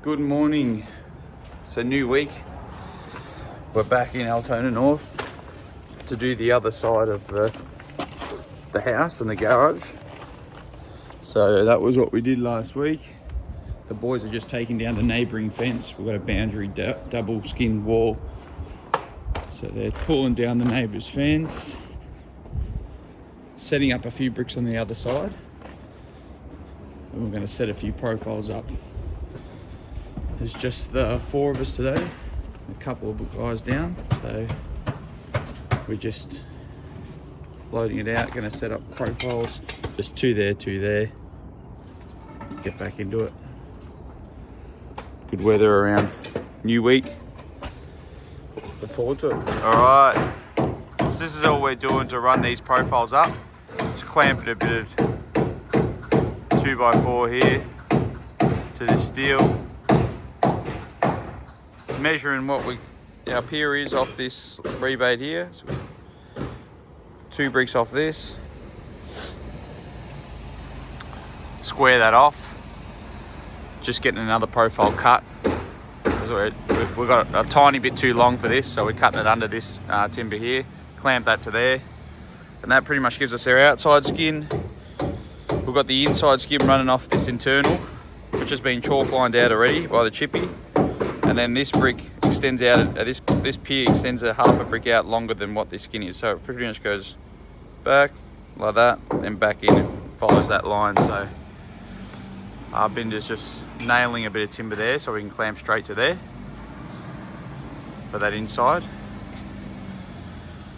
Good morning. It's a new week. We're back in Altona North to do the other side of the house and the garage. So that was what we did last week. The boys are just taking down the neighbouring fence. We've got a boundary double skin wall. So they're pulling down the neighbour's fence, setting up a few bricks on the other side. And we're going to set a few profiles up. There's just the four of us today, a couple of guys down, so we're just loading it out, going to set up profiles. Just two there, get back into it. Good weather around new week. Look forward to it. Alright, so this is all we're doing to run these profiles up. Just clamping a bit of 2x4 here to this steel. Measuring what our pier is off this rebate here. So 2 bricks off this. Square that off. Just getting another profile cut. We've got a tiny bit too long for this, so we're cutting it under this timber here. Clamp that to there. And that pretty much gives us our outside skin. We've got the inside skin running off this internal, which has been chalk lined out already by the chippy. And then this brick extends out, this pier extends a half a brick out longer than what this skin is. So it pretty much goes back like that, then back in and follows that line. So our binder's just nailing a bit of timber there so we can clamp straight to there for that inside.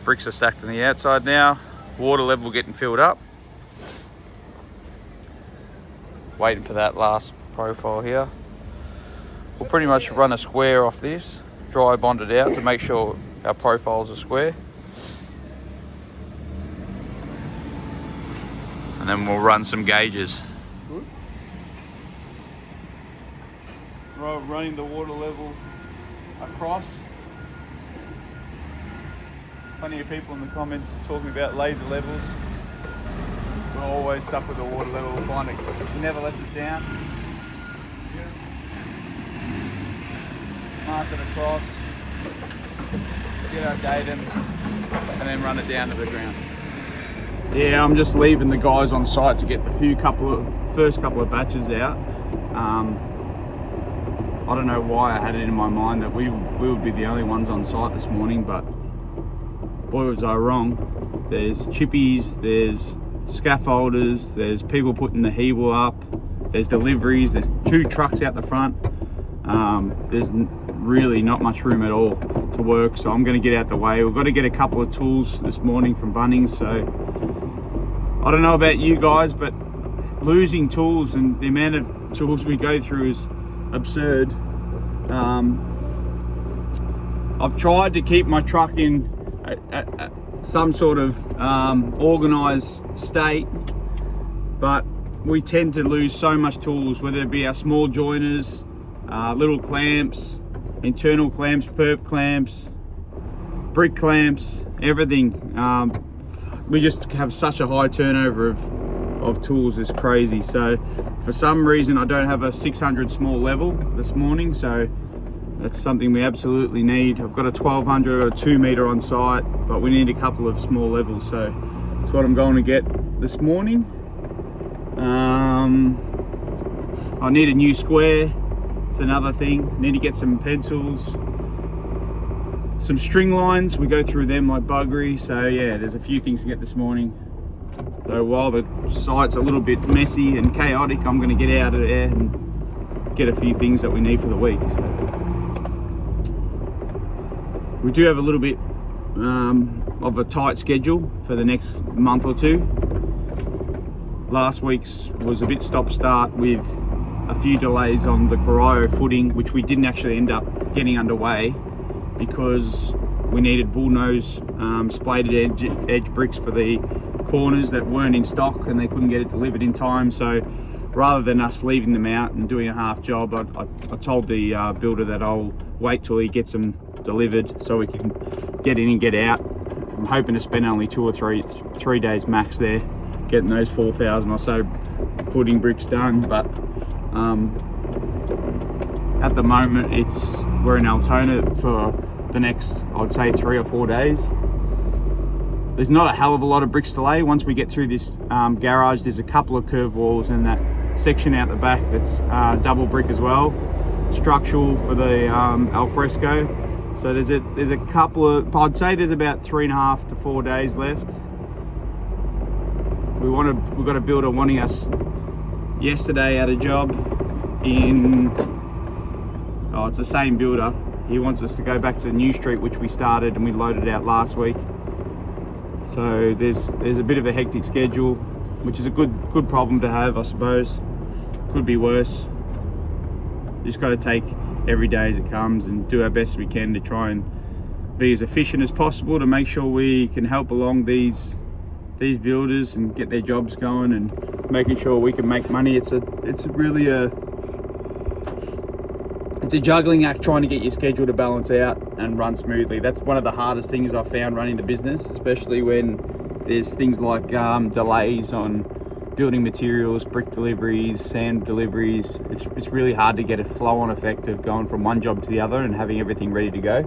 Bricks are stacked on the outside now. Water level getting filled up. Waiting for that last profile here. We'll pretty much run a square off this, dry bond it out to make sure our profiles are square. And then we'll run some gauges. Good. Running the water level across. Plenty of people in the comments talking about laser levels. We're always stuck with the water level. We'll find it never lets us down. Mark it across, get our datum, and then run it down to the ground. Yeah, I'm just leaving the guys on site to get the first couple of batches out. I don't know why I had it in my mind that we would be the only ones on site this morning, but boy was I wrong. There's chippies, there's scaffolders, there's people putting the hebel up, there's deliveries, there's 2 trucks out the front. There's really not much room at all to work, so I'm going to get out the way. We've got to get a couple of tools this morning from Bunnings, so I don't know about you guys, but losing tools and the amount of tools we go through is absurd. I've tried to keep my truck in some sort of organised state, but we tend to lose so much tools, whether it be our small joiners, little clamps, internal clamps, perp clamps, brick clamps, everything. We just have such a high turnover of tools, it's crazy. So for some reason I don't have a 600 small level this morning, so that's something we absolutely need. I've got a 1200 or a 2 meter on site, but we need a couple of small levels, so that's what I'm going to get this morning. I need a new square. It's another thing. Need to get some pencils, some string lines. We go through them like buggery. So yeah, there's a few things to get this morning. So while the site's a little bit messy and chaotic, I'm going to get out of there and get a few things that we need for the week. So we do have a little bit of a tight schedule for the next month or two. Last week's was a bit stop-start with a few delays on the Corio footing, which we didn't actually end up getting underway because we needed bullnose splayed edge bricks for the corners that weren't in stock and they couldn't get it delivered in time. So rather than us leaving them out and doing a half job, I told the builder that I'll wait till he gets them delivered so we can get in and get out. I'm hoping to spend only 2 or 3 days max there, getting those 4,000 or so footing bricks done, but at the moment we're in Altona for the next, I'd say, 3 or 4 days. There's not a hell of a lot of bricks to lay. Once we get through this garage, there's a couple of curved walls and that section out the back that's double brick as well, structural for the alfresco. So there's a couple of, I'd say there's about 3.5 to 4 days left. We've got a builder wanting us yesterday at a job in, it's the same builder. He wants us to go back to New Street, which we started and we loaded out last week. So there's a bit of a hectic schedule, which is a good problem to have, I suppose. Could be worse. Just got to take every day as it comes and do our best we can to try and be as efficient as possible to make sure we can help along these builders and get their jobs going and making sure we can make money. It's really a juggling act trying to get your schedule to balance out and run smoothly. That's one of the hardest things I've found running the business, especially when there's things like delays on building materials, brick deliveries, sand deliveries. It's really hard to get a flow-on effect of going from one job to the other and having everything ready to go.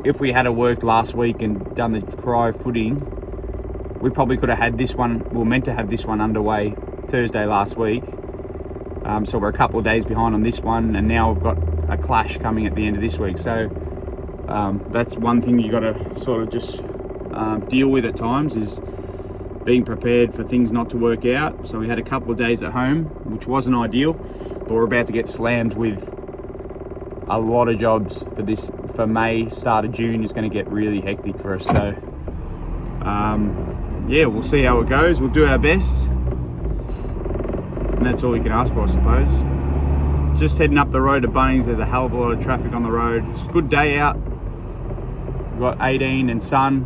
If we had worked last week and done the cry footing, we probably could have had this one, we were meant to have this one underway Thursday last week. So we're a couple of days behind on this one, and now we've got a clash coming at the end of this week. So that's one thing you got to sort of just deal with at times, is being prepared for things not to work out. So we had a couple of days at home, which wasn't ideal, but we're about to get slammed with a lot of jobs for May. Start of June is going to get really hectic for us. So yeah, we'll see how it goes. We'll do our best. And that's all we can ask for, I suppose. Just heading up the road to Bunnings, there's a hell of a lot of traffic on the road. It's a good day out. We've got 18 and sun,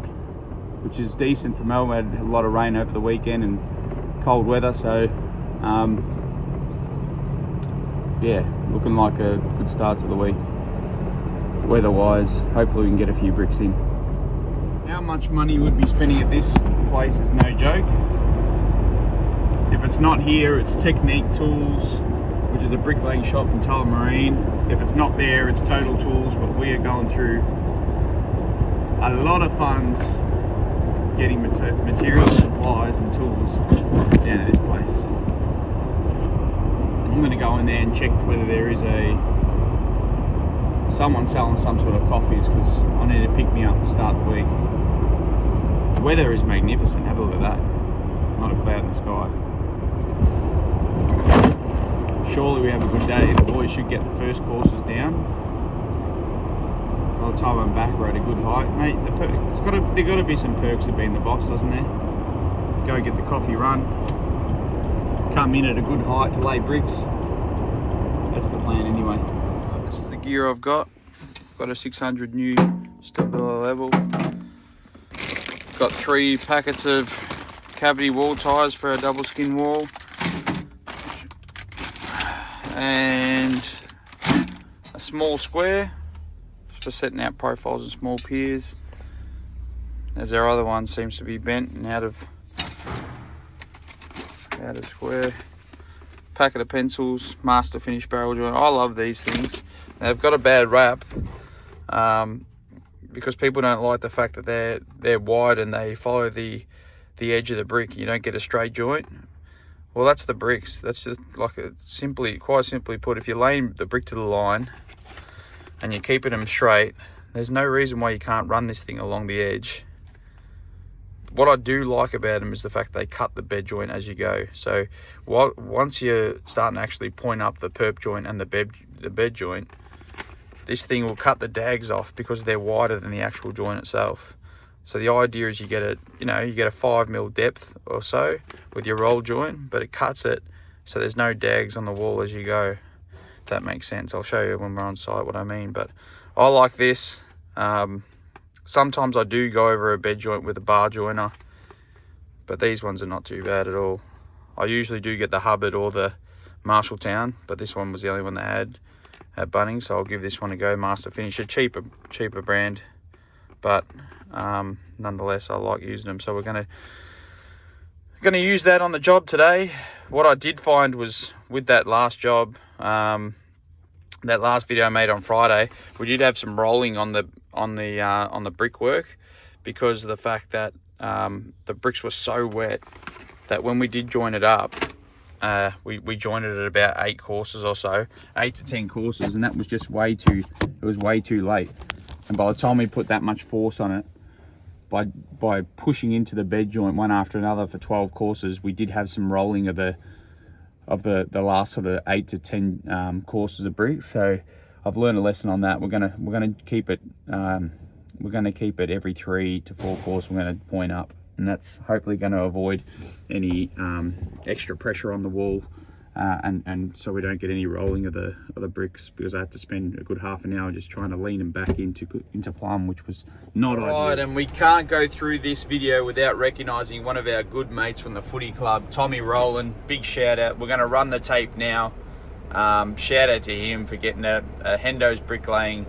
which is decent for Melbourne. We had a lot of rain over the weekend and cold weather, so yeah, looking like a good start to the week. Weather-wise, hopefully we can get a few bricks in. How much money we'd be spending at this place is no joke. If it's not here, it's Technique Tools, which is a bricklaying shop in Tullamarine. If it's not there, it's Total Tools, but we are going through a lot of funds getting materials, supplies and tools down at this place. I'm going to go in there and check whether there is someone selling some sort of coffees, because I need to pick me up and start the week. The weather is magnificent, have a look at that. Not a cloud in the sky. Surely we have a good day. The boys should get the first courses down. By the time I'm back, we're at a good height. Mate, there got to be some perks to being the boss, doesn't there? Go get the coffee run. Come in at a good height to lay bricks. That's the plan anyway. This is the gear I've got. Got a 600 new stabilizer level. Got 3 packets of cavity wall ties for a double skin wall. And a small square for setting out profiles and small piers, as our other one seems to be bent and out of square. Packet of pencils, master finish barrel joint. I love these things. They've got a bad rap because people don't like the fact that they're wide and they follow the edge of the brick. You don't get a straight joint. Well, that's the bricks. That's just like quite simply put, if you lay the brick to the line and you're keeping them straight, there's no reason why you can't run this thing along the edge. What I do like about them is the fact they cut the bed joint as you go. So once you're starting to actually point up the perp joint and the bed joint, this thing will cut the dags off because they're wider than the actual joint itself. So the idea is you get a 5mm depth or so with your roll joint, but it cuts it so there's no dags on the wall as you go. If that makes sense. I'll show you when we're on site what I mean, but I like this. Sometimes I do go over a bed joint with a bar joiner, but these ones are not too bad at all. I usually do get the Hubbard or the Marshalltown, but this one was the only one they had at Bunnings, so I'll give this one a go. Master Finish, a cheaper brand, but nonetheless I like using them. So we're gonna use that on the job today. What I did find was with that last job, that last video I made on Friday, we did have some rolling on the brickwork because of the fact that the bricks were so wet that when we did join it up, we joined it at about 8 courses or so, 8 to 10 courses, and that was just way too late. And by the time we put that much force on it, by pushing into the bed joint one after another for 12 courses, we did have some rolling of the last sort of 8 to 10 courses of bricks. So I've learned a lesson on that. We're gonna keep it every 3 to 4 courses. We're gonna point up, and that's hopefully going to avoid any extra pressure on the wall, and so we don't get any rolling of the bricks, because I had to spend a good half an hour just trying to lean them back into plumb, which was not ideal. Right, and we can't go through this video without recognising one of our good mates from the footy club, Tommy Rowland. Big shout out. We're going to run the tape now. Shout out to him for getting a Hendos Bricklaying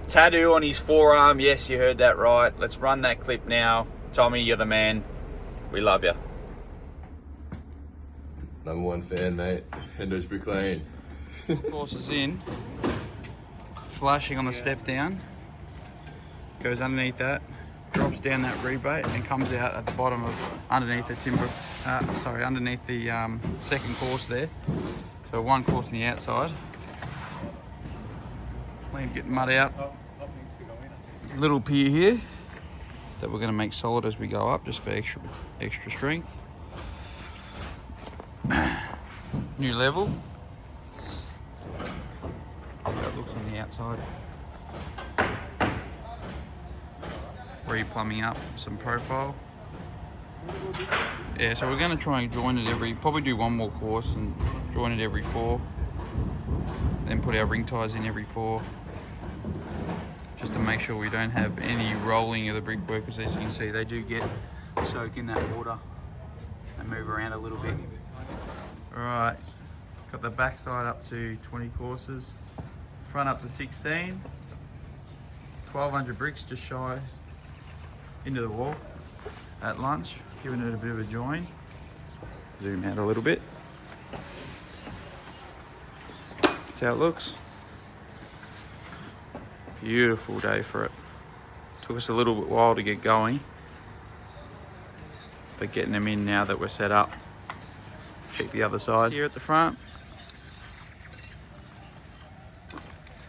tattoo on his forearm. Yes, you heard that right. Let's run that clip now. Tommy, you're the man. We love you. #1 fan, mate. Hendos Bricklaying. Course is in. Flashing on the step down. Goes underneath that. Drops down that rebate and comes out at the bottom of underneath the timber. Underneath the second course there. So 1 course on the outside. Leave get mud out. Little pier here that we're going to make solid as we go up, just for extra strength. New level. See how it looks on the outside. Re-plumbing up some profile. Yeah, so we're going to try and join it probably do 1 more course and join it every 4. Then put our ring ties in every 4. Just to make sure we don't have any rolling of the brickwork, because as you can see, they do get soaked in that water and move around a little bit. Alright, got the back side up to 20 courses, front up to 16, 1200 bricks just shy into the wall at lunch, giving it a bit of a join. Zoom out a little bit. That's how it looks. Beautiful day for it. Took us a little bit while to get going, but getting them in now that we're set up. Check the other side here at the front.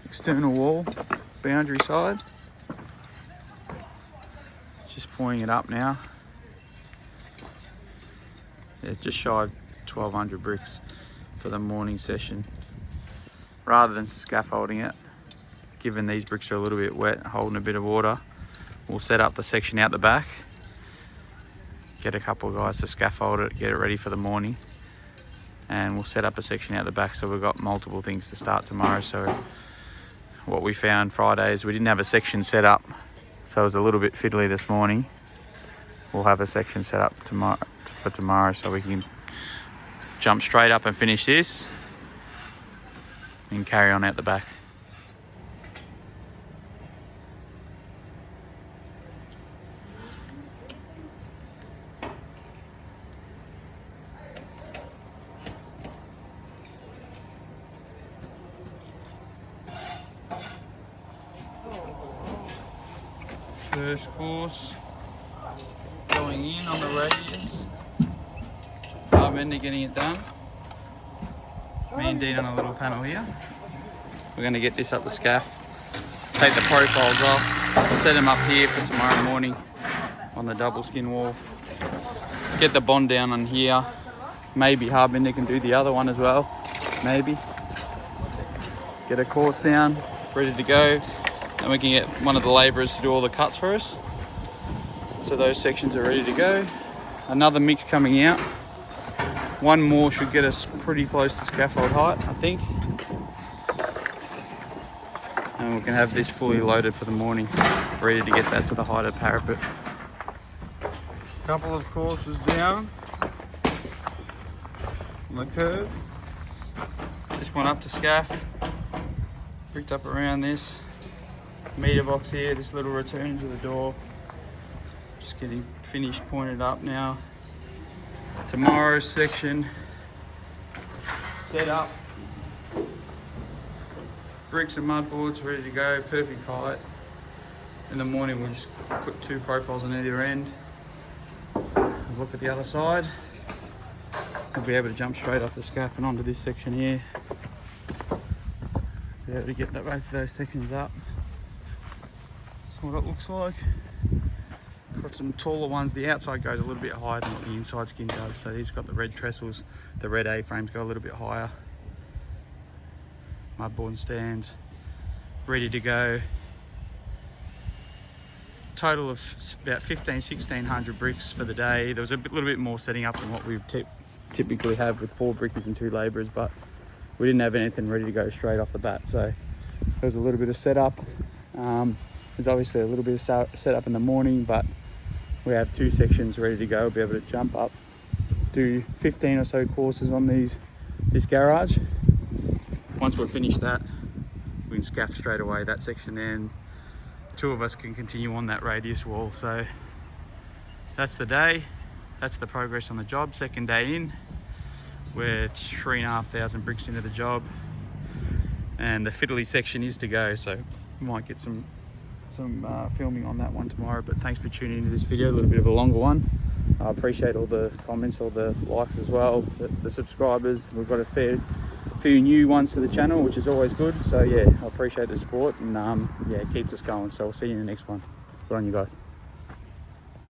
External wall, boundary side. Just pouring it up now. Yeah, just shy of 1200 bricks for the morning session. Rather than scaffolding it, given these bricks are a little bit wet, holding a bit of water, we'll set up the section out the back, get a couple of guys to scaffold it, get it ready for the morning, and we'll set up a section out the back, so we've got multiple things to start tomorrow. So what we found Friday is we didn't have a section set up, so it was a little bit fiddly this morning. We'll have a section set up for tomorrow, so we can jump straight up and finish this and carry on out the back. First course going in on the radius. Bender getting it done. Me and Dean on a little panel here. We're going to get this up the scaff, take the profiles off, set them up here for tomorrow morning on the double skin wall. Get the bond down on here. Maybe Harbender can do the other one as well. Maybe. Get a course down, ready to go. And we can get one of the labourers to do all the cuts for us. So those sections are ready to go. Another mix coming out. One more should get us pretty close to scaffold height, I think. And we can have this fully loaded for the morning, ready to get that to the height of parapet. Couple of courses down on the curve. This one up to scaff. Bricked up around this meter box here, this little return to the door. Just getting finished, pointed up now. Tomorrow's section set up. bricks and mud boards ready to go, perfect height. In the morning we'll just put 2 profiles on either end. Look at the other side. We'll be able to jump straight off the scaff and onto this section here. Be able to get both of those sections up. That's what it looks like. Got some taller ones. The outside goes a little bit higher than what the inside skin does. So these got the red trestles. The red A-frames go a little bit higher. Mudboard and stands ready to go. Total of about 1600 bricks for the day. There was a little bit more setting up than what we typically have with 4 brickies and 2 labourers, but we didn't have anything ready to go straight off the bat, so there was a little bit of setup. There's obviously a little bit of setup in the morning, but we have 2 sections ready to go. We'll be able to jump up, do 15 or so courses on this garage. Once we've finished that, we can scaff straight away that section there, and 2 of us can continue on that radius wall. So that's the day. That's the progress on the job. Second day in. We're 3,500 bricks into the job, and the fiddly section is to go. So we might get some filming on that one tomorrow. But thanks for tuning into this video. A little bit of a longer one. I appreciate all the comments, all the likes as well, the subscribers. We've got a few new ones to the channel, which is always good. So yeah, I appreciate the support, and yeah, it keeps us going. So we'll see you in the next one. Good on you guys.